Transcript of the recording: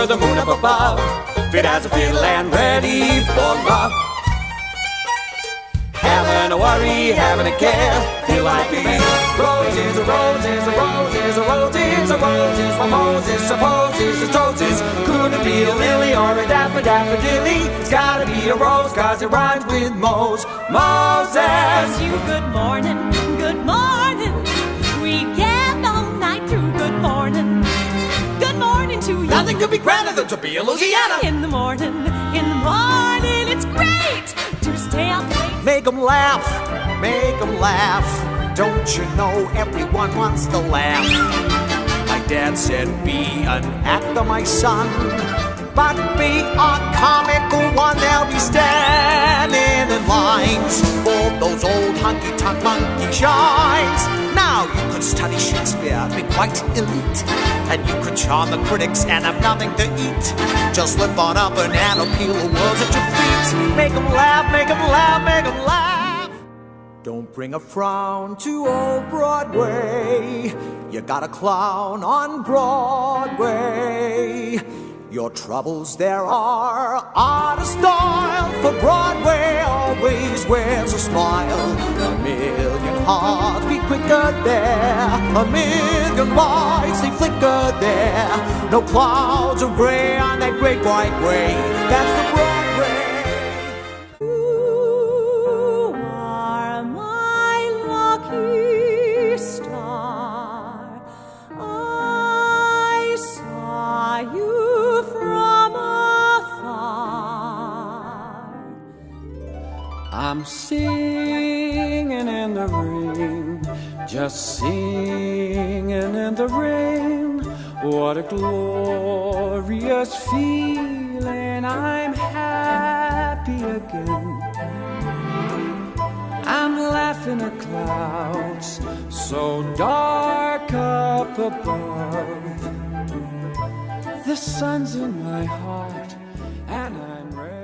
under the moon up above, fit as a fiddle and ready for love. Having a worry, having a care, feel like me. Roses, roses, roses, roses, roses, mimosas, supposes, it's roses. Could it be a lily or a daffodilly? It's gotta be a rose, cause it rhymes with Moses. You good morning, good morning. We get all night through. Good morning to you. Nothing could be grander than to be in Louisiana. In the morning, it's great to stay up late. Make 'em laugh, make 'em laugh. Don't you know everyone wants to laugh? My dad said, be an actor, my son, but be a comical one. They'll be standing in lines for those old honky-tonk monkey shines. Now you could study Shakespeare, be quite elite, and you could charm the critics and have nothing to eat. Just slip on a banana, peel the world at your feet. Make 'em laugh, make 'em laugh, make 'em laugh. Don't bring a frown to old Broadway. You got a clown on Broadway. Your troubles there are out of style, for Broadway always wears a smile. A million hearts beat quicker there, a million lights they flicker there. No clouds of gray on that great white way. That's the Broadway. You are my lucky star. I saw you from afar. I'm singing in the rain, just singing in the rain. What a glorious feeling, I'm happy again. I'm laughing at clouds so dark up above. The sun's in my heart and I'm ready.